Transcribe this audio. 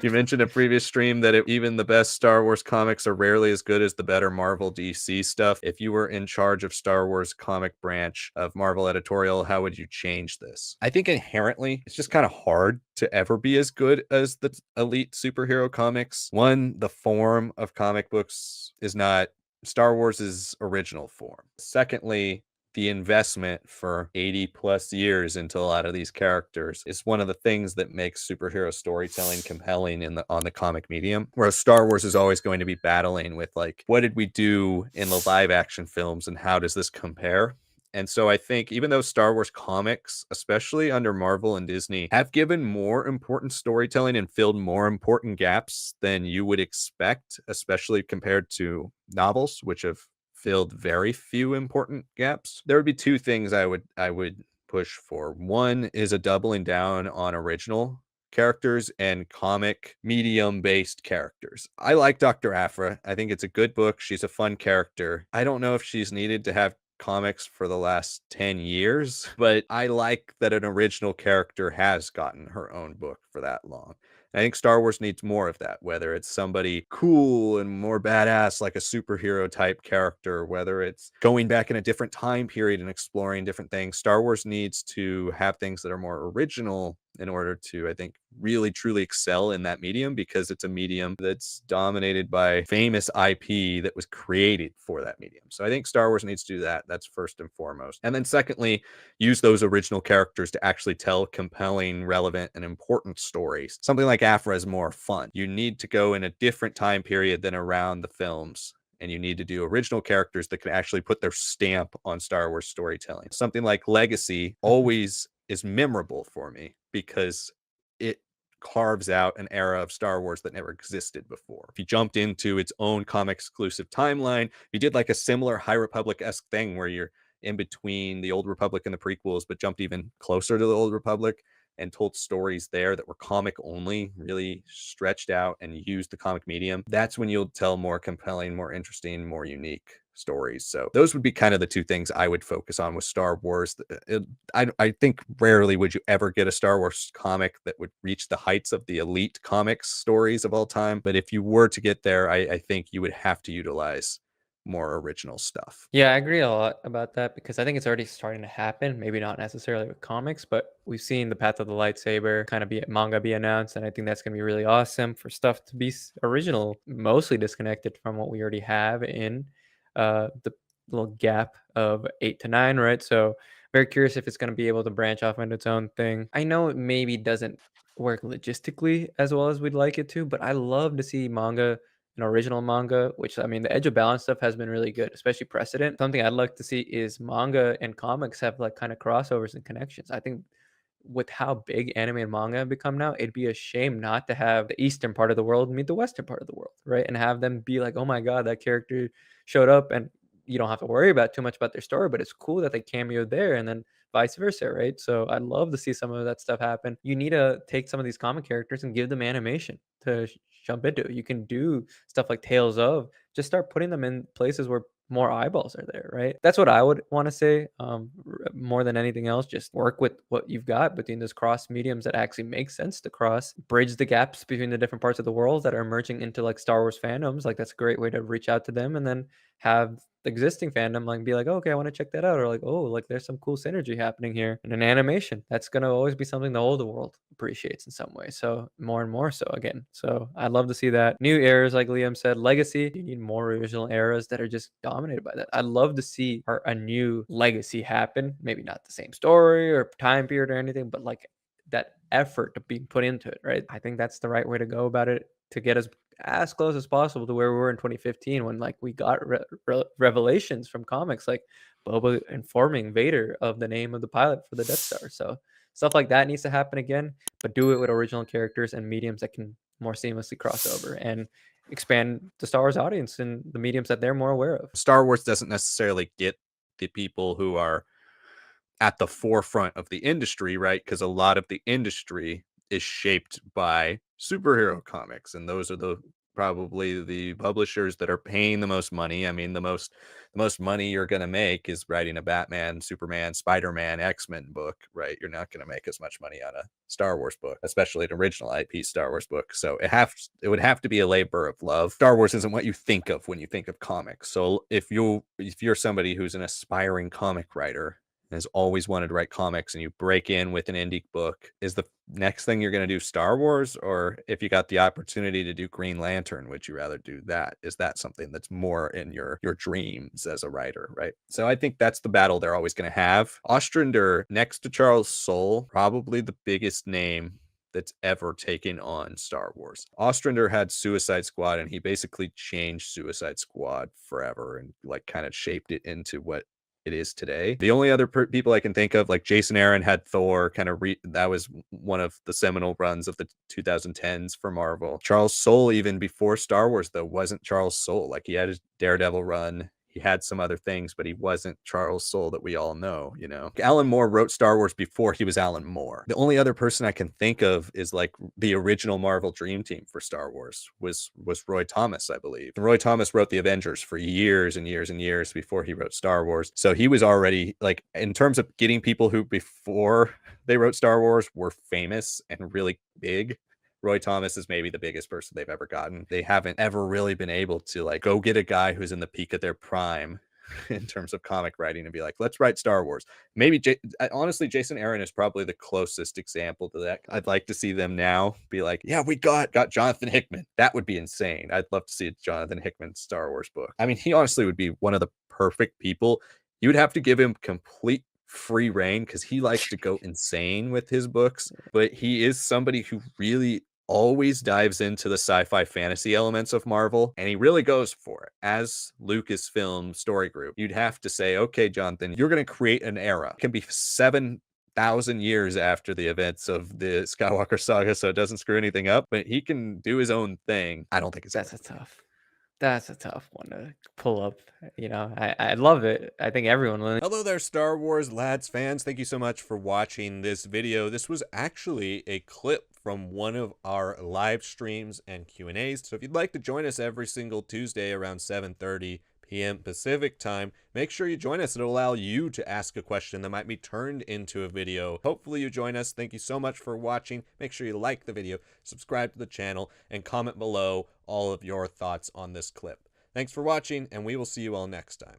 You mentioned in a previous stream that even the best Star Wars comics are rarely as good as the better Marvel DC stuff. If you were in charge of Star Wars comic branch of Marvel editorial, how would you change this? I think inherently it's just kind of hard to ever be as good as the elite superhero comics. One, the form of comic books is not Star Wars' original form. Secondly, the investment for 80 plus years into a lot of these characters is one of the things that makes superhero storytelling compelling on the comic medium. Whereas Star Wars is always going to be battling with like, what did we do in the live action films and how does this compare? And so I think even though Star Wars comics, especially under Marvel and Disney, have given more important storytelling and filled more important gaps than you would expect, especially compared to novels, which have filled very few important gaps. There would be two things I would push for. One is a doubling down on original characters and comic medium based characters. I like Dr. Aphra. I think it's a good book. She's a fun character. I don't know if she's needed to have comics for the last 10 years, but I like that an original character has gotten her own book for that long. I think Star Wars needs more of that, whether it's somebody cool and more badass, like a superhero type character, whether it's going back in a different time period and exploring different things. Star Wars needs to have things that are more original in order to, I think, really truly excel in that medium, because it's a medium that's dominated by famous IP that was created for that medium. So I think Star Wars needs to do that. That's first and foremost. And then secondly, use those original characters to actually tell compelling, relevant, and important stories. Something like Aphra is more fun. You need to go in a different time period than around the films, and you need to do original characters that can actually put their stamp on Star Wars storytelling. Something like Legacy always is memorable for me because it carves out an era of Star Wars that never existed before. If you jumped into its own comic exclusive timeline, you did like a similar High Republic-esque thing where you're in between the Old Republic and the prequels, but jumped even closer to the Old Republic and told stories there that were comic only, really stretched out and used the comic medium. That's when you'll tell more compelling, more interesting, more unique stories. So those would be kind of the two things I would focus on with Star Wars. I think rarely would you ever get a Star Wars comic that would reach the heights of the elite comics stories of all time. But if you were to get there, I think you would have to utilize more original stuff. Yeah, I agree a lot about that because I think it's already starting to happen. Maybe not necessarily with comics, but we've seen the Path of the Lightsaber kind of be manga be announced, and I think that's going to be really awesome for stuff to be original, mostly disconnected from what we already have in the little gap of 8 to 9, right? So very curious if it's going to be able to branch off into its own thing. I know it maybe doesn't work logistically as well as we'd like it to, but I love to see manga, an original manga, which I mean, the Edge of Balance stuff has been really good, especially Precedent. Something I'd like to see is manga and comics have like kind of crossovers and connections. I think with how big anime and manga have become now, it'd be a shame not to have the eastern part of the world meet the western part of the world, right? And have them be like, oh my god, that character showed up, and you don't have to worry about too much about their story, but it's cool that they cameoed there, and then vice versa, right? So I'd love to see some of that stuff happen. You need to take some of these comic characters and give them animation to jump into. You can do stuff like Tales of, just start putting them in places where more eyeballs are there, right? That's what I would want to say. More than anything else, just work with what you've got between those cross mediums that actually make sense to cross, bridge the gaps between the different parts of the world that are merging into like Star Wars fandoms. Like that's a great way to reach out to them, and then have the existing fandom like be like, oh, okay, I want to check that out, or like, oh, like there's some cool synergy happening here in an animation. That's gonna always be something the older world appreciates in some way. So more and more so again. So I'd love to see that. New eras, like Liam said, legacy. You need more original eras that are just dominated by that. I'd love to see a new legacy happen. Maybe not the same story or time period or anything, but like that effort to be put into it, right? I think that's the right way to go about it to get us as close as possible to where we were in 2015 when like we got revelations from comics like Boba informing Vader of the name of the pilot for the Death Star. So stuff like that needs to happen again, but do it with original characters and mediums that can more seamlessly cross over and expand the Star Wars audience in the mediums that they're more aware of. Star Wars doesn't necessarily get the people who are at the forefront of the industry, right? Because a lot of the industry is shaped by superhero comics, and those are the probably the publishers that are paying the most money. I mean, the most money you're gonna make is writing a Batman, Superman, Spider-Man, X-Men book, right? You're not gonna make as much money on a Star Wars book, especially an original IP Star Wars book. So it would have to be a labor of love. Star Wars isn't what you think of when you think of comics. So if you're somebody who's an aspiring comic writer, has always wanted to write comics, and you break in with an indie book, is the next thing you're going to do Star Wars? Or if you got the opportunity to do Green Lantern, would you rather do that? Is that something that's more in your dreams as a writer, right? So I think that's the battle they're always going to have. Ostrander, next to Charles Soule, probably the biggest name that's ever taken on Star Wars. Ostrander had Suicide Squad, and he basically changed Suicide Squad forever and like kind of shaped it into what it is today. The only other people I can think of, like Jason Aaron had Thor, kind of that was one of the seminal runs of the 2010s for Marvel. Charles Soule, even before Star Wars, though, wasn't Charles Soule. Like, he had his Daredevil run. He had some other things, but he wasn't Charles Soule that we all know, you know? Alan Moore wrote Star Wars before he was Alan Moore. The only other person I can think of is like the original Marvel Dream Team for Star Wars was Roy Thomas, I believe. And Roy Thomas wrote the Avengers for years and years and years before he wrote Star Wars. So he was already, like, in terms of getting people who before they wrote Star Wars were famous and really big, Roy Thomas is maybe the biggest person they've ever gotten. They haven't ever really been able to like go get a guy who's in the peak of their prime in terms of comic writing and be like, let's write Star Wars. Maybe honestly, Jason Aaron is probably the closest example to that. I'd like to see them now be like, yeah, we got Jonathan Hickman. That would be insane. I'd love to see a Jonathan Hickman Star Wars book. I mean, he honestly would be one of the perfect people. You would have to give him complete free reign because he likes to go insane with his books, but he is somebody who really always dives into the sci-fi fantasy elements of Marvel, and he really goes for it. As Lucasfilm Story Group, you'd have to say, okay, Jonathan, you're going to create an era. It can be 7,000 years after the events of the Skywalker saga, so it doesn't screw anything up, but he can do his own thing. I don't think it's That's a tough one to pull up. You know, I love it. I think everyone will. Hello there, Star Wars Lads fans. Thank you so much for watching this video. This was actually a clip from one of our live streams and Q&As. So if you'd like to join us every single Tuesday around 7:30 p.m. Pacific time, make sure you join us. It'll allow you to ask a question that might be turned into a video. Hopefully you join us. Thank you so much for watching. Make sure you like the video, subscribe to the channel, and comment below all of your thoughts on this clip. Thanks for watching, and we will see you all next time.